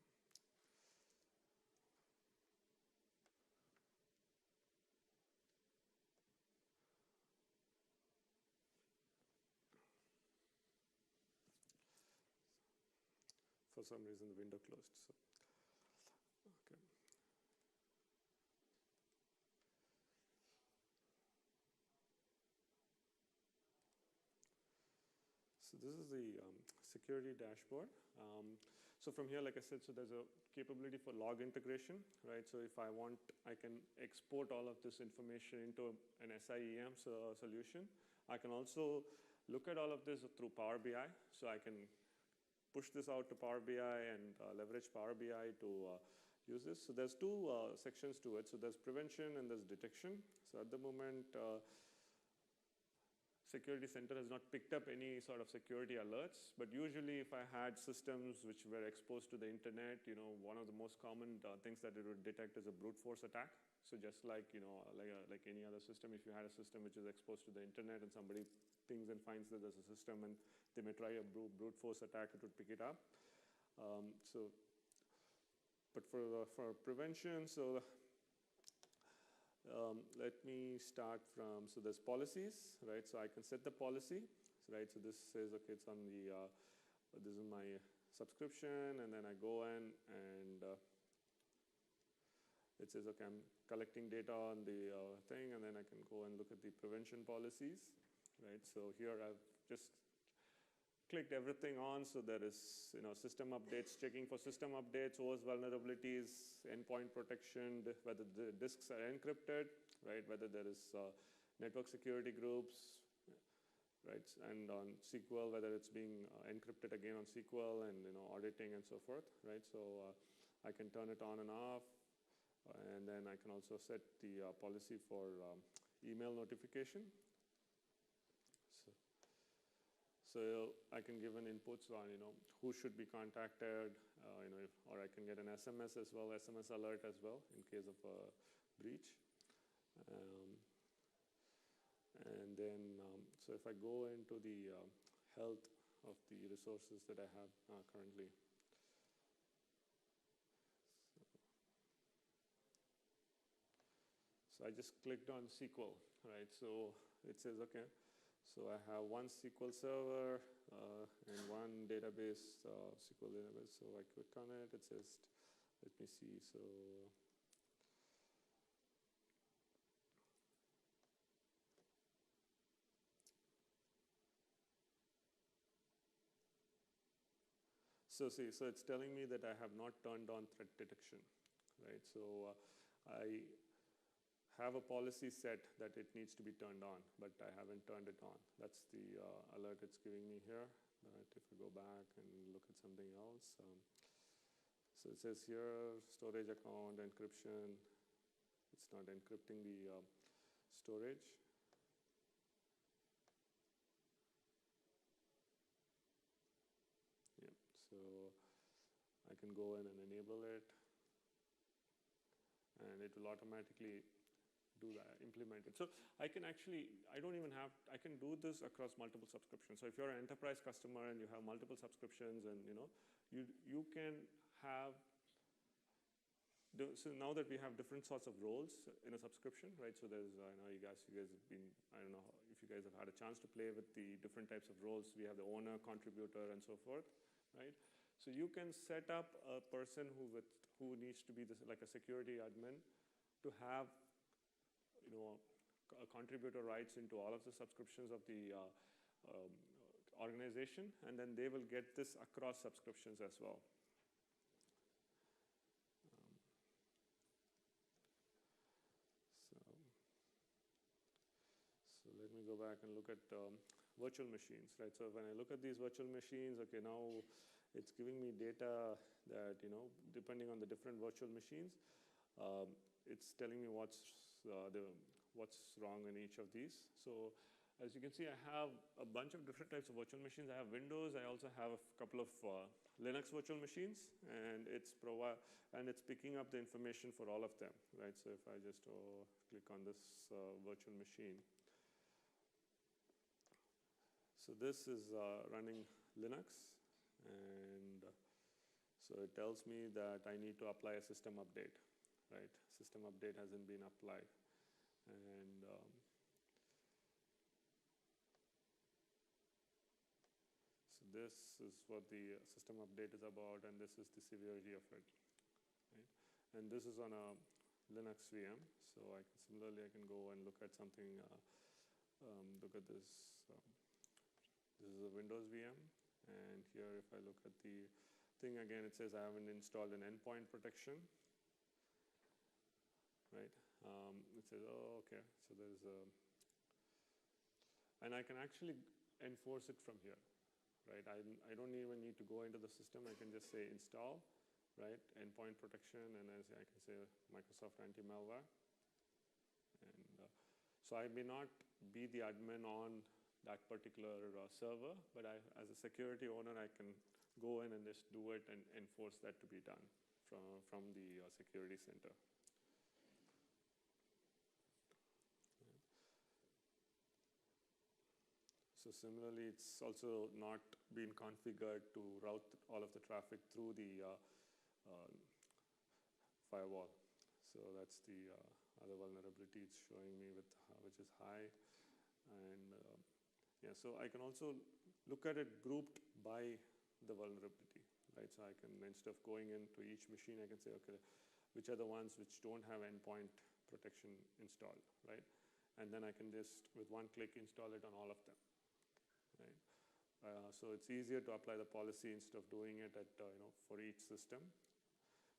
Speaker 1: For some reason, the window closed. So, okay. So this is the security dashboard. So from here, like I said, so there's a capability for log integration, right? So if I want, I can export all of this information into an SIEM solution. I can also look at all of this through Power BI. So I can push this out to Power BI and leverage Power BI to use this. So there's two sections to it. So there's prevention and there's detection. So at the moment, Security Center has not picked up any sort of security alerts, but usually if I had systems which were exposed to the internet, one of the most common things that it would detect is a brute force attack. So just like, like any other system, if you had a system which is exposed to the internet and somebody pings and finds that there's a system and they may try a brute force attack, it would pick it up. But for prevention, so let me start from, so there's policies, right? So I can set the policy, right? So this says, okay, it's on the, this is my subscription, and then I go in and it says, okay, I'm collecting data on the thing, and then I can go and look at the prevention policies, right? So here I've just clicked everything on, so there is, system updates, checking for system updates, OS vulnerabilities, endpoint protection, whether the disks are encrypted, right? Whether there is network security groups, right? And on SQL, whether it's being encrypted again on SQL and auditing and so forth, right? So I can turn it on and off, and then I can also set the policy for email notification. So I can give an inputs on, who should be contacted, or I can get an SMS as well, SMS alert as well in case of a breach. And then, so if I go into the health of the resources that I have currently. So I just clicked on SQL, right? So it says, okay. So I have one SQL server and one database, SQL database. So I click on it. It says, let me see. So it's telling me that I have not turned on threat detection, right? So I have a policy set that it needs to be turned on, but I haven't turned it on. That's the alert it's giving me here. But if I go back and look at something else, so it says here, storage account, encryption. It's not encrypting the storage. Yeah, so I can go in and enable it, and it will automatically do that, implement it. So I can actually, I can do this across multiple subscriptions. So if you're an enterprise customer and you have multiple subscriptions and you can have, so now that we have different sorts of roles in a subscription, right? So there's, I know you guys have been, I don't know if you guys have had a chance to play with the different types of roles. We have the owner, contributor, and so forth, right? So you can set up a person who needs to be like a security admin to have a contributor rights into all of the subscriptions of the organization, and then they will get this across subscriptions as well. So let me go back and look at virtual machines, right? So when I look at these virtual machines, okay, now it's giving me data that, depending on the different virtual machines, it's telling me what's what's wrong in each of these. So as you can see, I have a bunch of different types of virtual machines. I have Windows. I also have a couple of Linux virtual machines, and it's picking up the information for all of them, right? So if I just click on this virtual machine, so this is running Linux, and so it tells me that I need to apply a system update, right? System update hasn't been applied, and this is what the system update is about, and this is the severity of it, right? And this is on a Linux VM, so similarly I can go and look at something, look at this. This is a Windows VM, and here if I look at the thing again, it says I haven't installed an endpoint protection, right? It says, oh, okay, so there's a, and I can actually enforce it from here. Right? I don't even need to go into the system. I can just say install, right? Endpoint protection, and then I can say Microsoft anti-malware. And so I may not be the admin on that particular server, but as a security owner, I can go in and just do it and enforce that to be done from the security center. So similarly, it's also not been configured to route all of the traffic through the firewall. So that's the other vulnerability it's showing me with which is high. And yeah, so I can also look at it grouped by the vulnerability, right? So I can, instead of going into each machine, I can say, okay, which are the ones which don't have endpoint protection installed, right? And then I can just, with one click, install it on all of them. Right? So it's easier to apply the policy instead of doing it at for each system.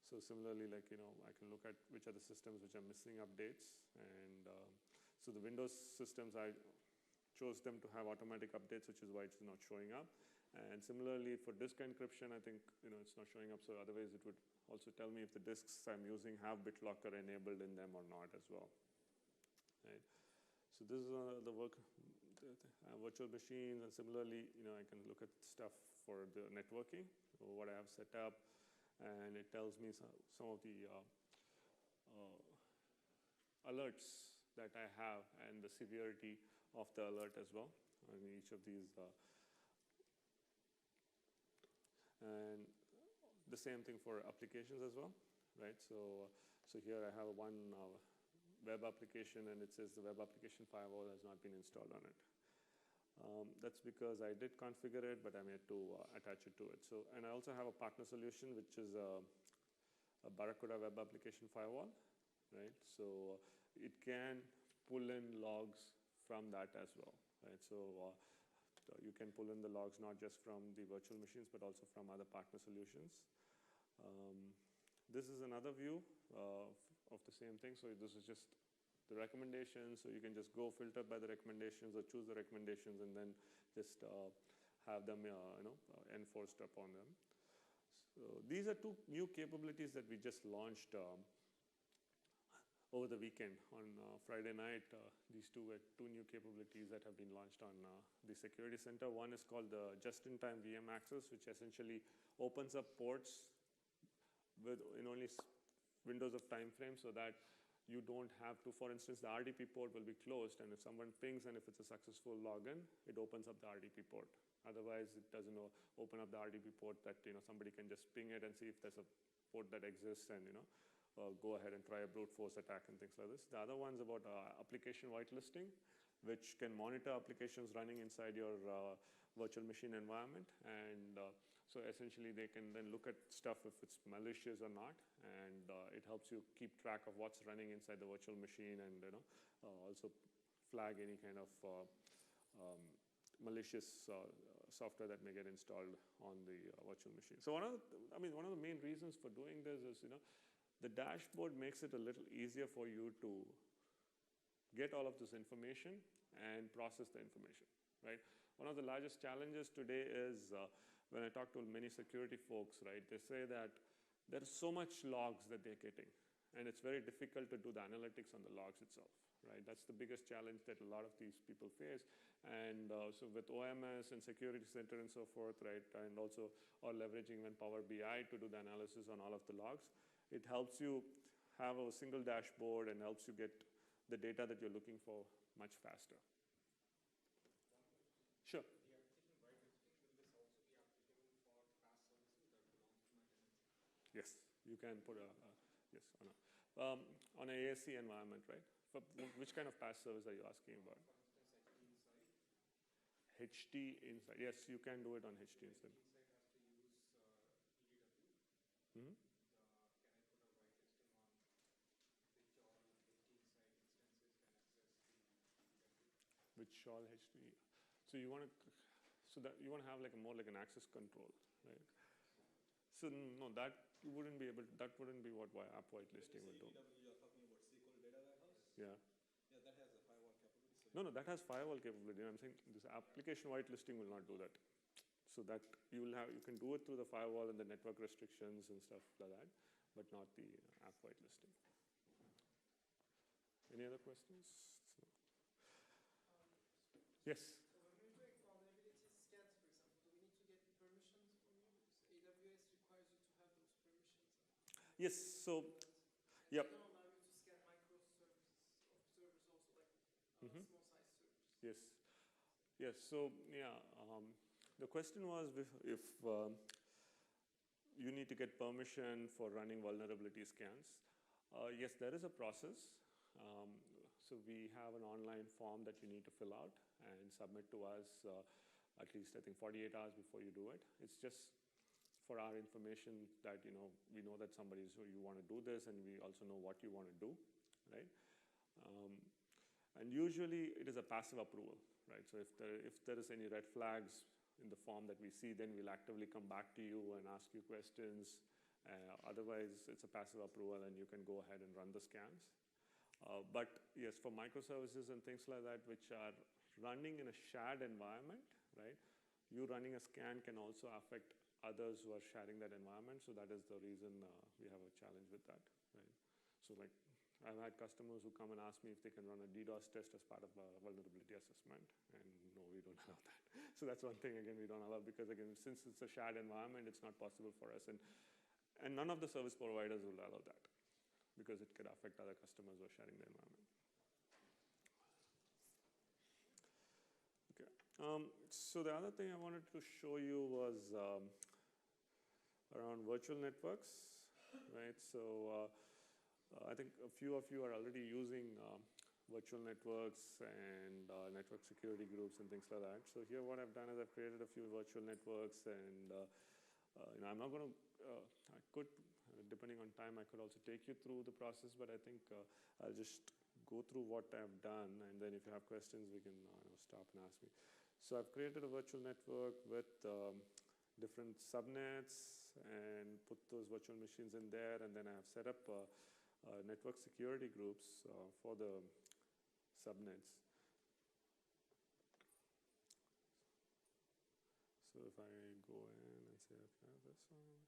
Speaker 1: So similarly, like I can look at which are the systems which are missing updates, and so the Windows systems I chose them to have automatic updates, which is why it's not showing up. And similarly for disk encryption, I think it's not showing up. So otherwise, it would also tell me if the disks I'm using have BitLocker enabled in them or not as well. Right? So this is the virtual machines, and similarly, I can look at stuff for the networking, what I have set up, and it tells me some of the alerts that I have and the severity of the alert as well on each of these. And the same thing for applications as well, right? So here I have one web application, and it says the web application firewall has not been installed on it. That's because I did configure it, but I had to attach it to it. So, and I also have a partner solution, which is a Barracuda web application firewall, right? So it can pull in logs from that as well, right? So you can pull in the logs not just from the virtual machines, but also from other partner solutions. This is another view of the same thing. So this is just the recommendations. So you can just go filter by the recommendations or choose the recommendations and then just have them enforced upon them. So these are two new capabilities that we just launched over the weekend on Friday night. These two were two new capabilities that have been launched on the Security Center. One is called the Just-in-Time VM Access, which essentially opens up ports in only windows of time frame, so that you don't have to, for instance, the RDP port will be closed, and if someone pings and if it's a successful login, it opens up the RDP port. Otherwise, it doesn't open up the RDP port that somebody can just ping it and see if there's a port that exists and go ahead and try a brute force attack and things like this. The other one's about application whitelisting, which can monitor applications running inside your virtual machine environment, and so essentially they can then look at stuff if it's malicious or not, and it helps you keep track of what's running inside the virtual machine, and also flag any kind of malicious software that may get installed on the virtual machine. So one of the main reasons for doing this is the dashboard makes it a little easier for you to get all of this information and process the information, right? One of the largest challenges today is when I talk to many security folks, right, they say that there's so much logs that they're getting, and it's very difficult to do the analytics on the logs itself, right? That's the biggest challenge that a lot of these people face. And so with OMS and Security Center and so forth, right, and also or leveraging even Power BI to do the analysis on all of the logs, it helps you have a single dashboard and helps you get the data that you're looking for much faster. Sure.
Speaker 4: The application whitelisting, will this also be applicable for PaaS services that belongs to my tenancy?
Speaker 1: Yes, you can put yes on a ASC environment, right? For which kind of PaaS service are you asking about?
Speaker 4: For instance,
Speaker 1: HD
Speaker 4: HD Insight.
Speaker 1: Insight. Yes, you can do it on HD Insight.
Speaker 4: HD Insight has to use EDW.
Speaker 1: Mm-hmm.
Speaker 4: Can I put a whitelisting on which all HD Insight instances can access the EDW?
Speaker 1: Which all HD. So you want to, so that you want to have like a more like an access control, right? So no, that you wouldn't be able. That wouldn't be what app whitelisting would do.
Speaker 5: EDW, you're talking about SQL data warehouse?
Speaker 1: Yeah.
Speaker 5: Yeah, that has a firewall capability. So
Speaker 1: No, that has firewall capability. I'm saying this application whitelisting will not do that. So that you can do it through the firewall and the network restrictions and stuff like that, but not the app whitelisting. Any other questions? Yes.
Speaker 2: So when we're doing vulnerability scans, for example, do we need to get permissions from you? Because AWS requires you to have those permissions.
Speaker 1: Yes. So, yep.
Speaker 2: They don't allow you to scan microservices or servers also, like
Speaker 1: Mhm.
Speaker 2: small size servers.
Speaker 1: Yes. Yes. So yeah, the question was if you need to get permission for running vulnerability scans. Yes, there is a process. So we have an online form that you need to fill out and submit to us at least I think 48 hours before you do it. It's just for our information that we know that you want to do this, and we also know what you want to do, right? And usually it is a passive approval, right? So if there is any red flags in the form that we see, then we'll actively come back to you and ask you questions. Otherwise, it's a passive approval, and you can go ahead and run the scans. But yes, for microservices and things like that, which are running in a shared environment, right? You running a scan can also affect others who are sharing that environment. So that is the reason we have a challenge with that, right? So like I've had customers who come and ask me if they can run a DDoS test as part of a vulnerability assessment, and no, we don't allow that. So that's one thing, again, we don't allow, because again, since it's a shared environment, it's not possible for us. And none of the service providers will allow that, because it could affect other customers who are sharing the environment. Okay. So the other thing I wanted to show you was around virtual networks, right? So I think a few of you are already using virtual networks and network security groups and things like that. So here what I've done is I've created a few virtual networks, and I'm not going to, I could, depending on time, I could also take you through the process, but I think I'll just go through what I've done, and then if you have questions, we can stop and ask me. So I've created a virtual network with different subnets and put those virtual machines in there, and then I have set up network security groups for the subnets. So if I go in and say, okay, this one.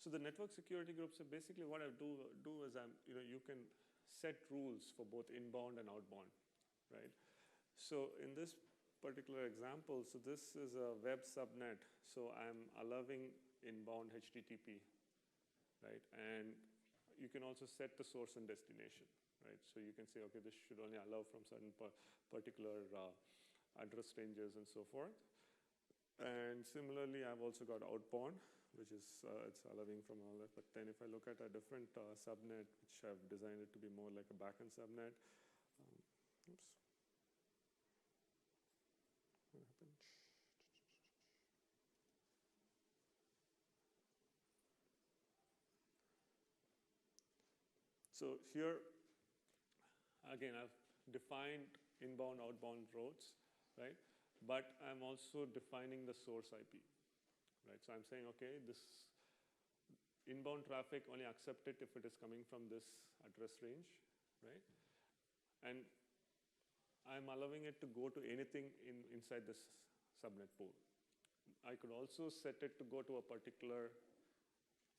Speaker 1: So the network security groups, so basically what I do is you can set rules for both inbound and outbound, right? So in this particular example, so this is a web subnet. So I'm allowing inbound HTTP, right? And you can also set the source and destination, right? So you can say, okay, this should only allow from certain particular address ranges and so forth. And similarly, I've also got outbound, which is it's allowing from all that. But then if I look at a different subnet, which I've designed it to be more like a backend subnet, oops. What happened? So here, again, I've defined inbound, outbound routes, right? But I'm also defining the source IP, right? So I'm saying, okay, this inbound traffic only accept it if it is coming from this address range, right? And I'm allowing it to go to anything inside this subnet pool. I could also set it to go to a particular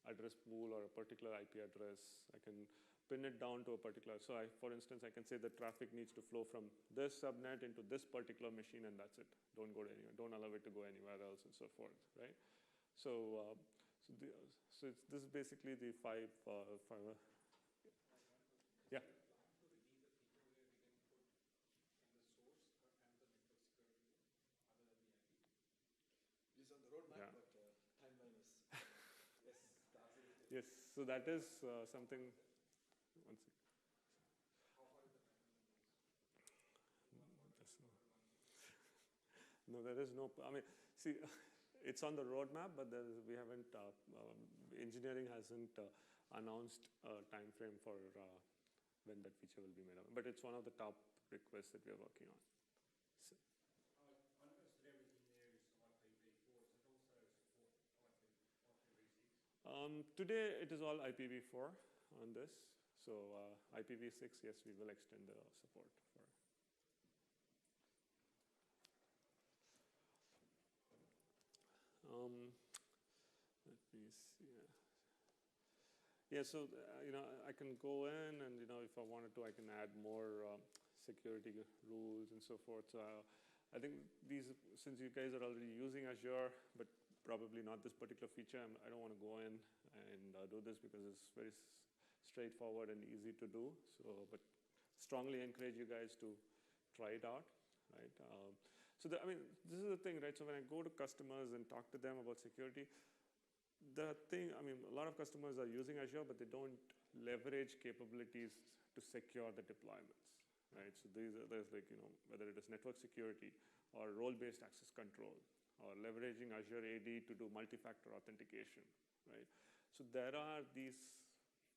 Speaker 1: address pool or a particular IP address. I can pin it down to a particular, so for instance, I can say the traffic needs to flow from this subnet into this particular machine, and that's it. Don't go to anywhere. Don't allow it to go anywhere else, and so forth, right? So, this is basically the five. Yeah.
Speaker 4: Plan to release a feature where we can put in the source and the network security other than the IP.
Speaker 5: It is on the roadmap,
Speaker 1: Yeah.
Speaker 5: but timeline is yes. The answer is yes.
Speaker 1: Yes. So that is something. One second.
Speaker 4: How far is the timeline on this?
Speaker 1: No, there is no. I mean, see, it's on the roadmap, but we haven't. Engineering hasn't announced a time frame for when that feature will be made up. But it's one of the top requests that we are working on. So,
Speaker 3: I noticed that everything there is IPv4. Does it also support IPv6?
Speaker 1: today it is all IPv4 on this. So IPv6, yes, we will extend the support for. Let me see. Yeah, so I can go in, and if I wanted to, I can add more security rules and so forth. So I think since you guys are already using Azure, but probably not this particular feature, I don't want to go in and do this because it's very straightforward and easy to do. So, but strongly encourage you guys to try it out, right? So this is the thing, right? So when I go to customers and talk to them about security, a lot of customers are using Azure, but they don't leverage capabilities to secure the deployments, right? So there's like, whether it is network security or role-based access control or leveraging Azure AD to do multi-factor authentication, right? So there are these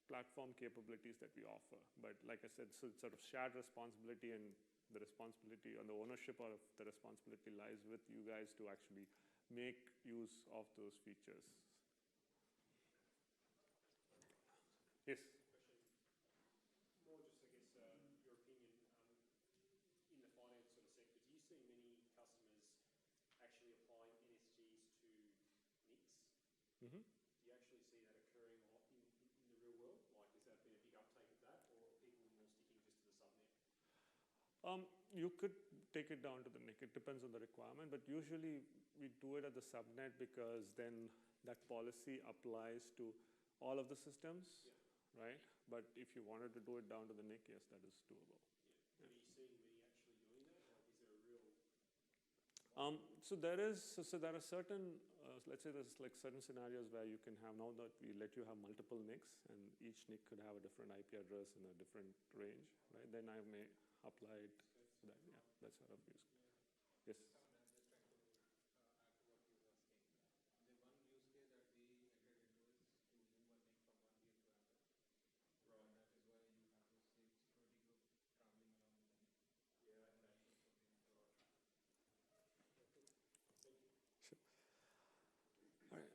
Speaker 1: platform capabilities that we offer. But like I said, so it's sort of shared responsibility, and the responsibility and the ownership of the responsibility lies with you guys to actually make use of those features. Yes?
Speaker 3: More just, I guess, your opinion in the finance sort of sector. Do you see many customers actually applying NSGs to NICs?
Speaker 1: Mm-hmm.
Speaker 3: Do you actually see that occurring in the real world? Like, has that been a big uptake of that, or are people more sticking just to the subnet?
Speaker 1: You could take it down to the NIC. It depends on the requirement, but usually we do it at the subnet because then that policy applies to all of the systems, right? But if you wanted to do it down to the NIC, yes, that is doable.
Speaker 3: Yeah. Are you seeing many actually doing that? Like, is there a real...
Speaker 1: So there are certain, let's say there's like certain scenarios where you can have, now that we let you have multiple NICs, and each NIC could have a different IP address in a different range, right? Then I may apply it to that. Yeah, that's sort of use. Yes?
Speaker 4: I'm just trying to add to what you were saying. The one use case that we entered into is to move a NIC from one VM to another.
Speaker 3: Right.
Speaker 4: And that is why you have the security group traveling along with the NIC.
Speaker 3: Yeah,
Speaker 4: And
Speaker 3: okay.
Speaker 4: that is what we
Speaker 3: Right. Thank you.
Speaker 1: Sure. All right.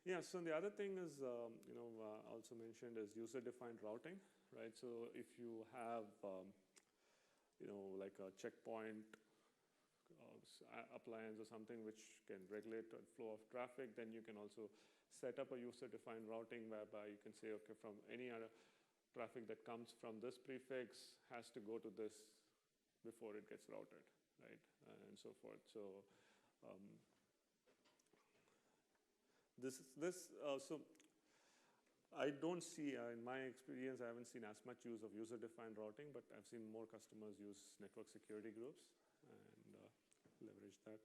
Speaker 1: Yeah, so the other thing is, also mentioned is user-defined routing, right? So if you have, like a checkpoint appliance or something which can regulate the flow of traffic, then you can also set up a user-defined routing whereby you can say, okay, from any other traffic that comes from this prefix has to go to this before it gets routed, right? And so forth. So so I don't see, in my experience, I haven't seen as much use of user-defined routing, but I've seen more customers use network security groups and leverage that.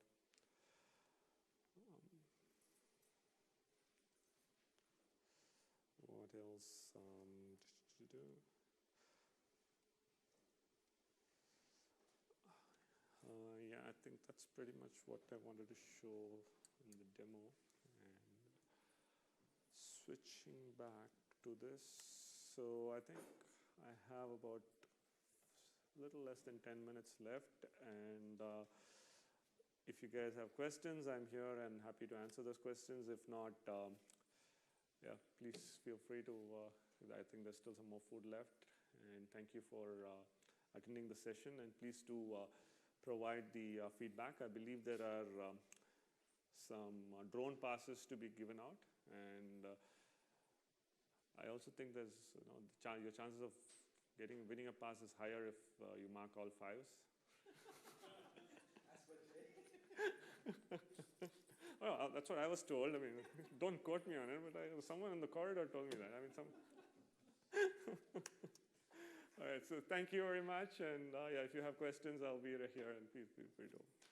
Speaker 1: What else? Yeah, I think that's pretty much what I wanted to show in the demo. And switching back to this, so I think I have about a little less than 10 minutes left, and if you guys have questions, I'm here and happy to answer those questions. If not, yeah, please feel free to, I think there's still some more food left, and thank you for attending the session, and please do provide the feedback. I believe there are some drone passes to be given out, and I also think there's, your chances of winning a pass is higher if you mark all fives.
Speaker 5: As per Jay.
Speaker 1: Well, that's what I was told. I mean, don't quote me on it, but someone in the corridor told me that. I mean, All right, so thank you very much. And yeah, if you have questions, I'll be here, and please feel free to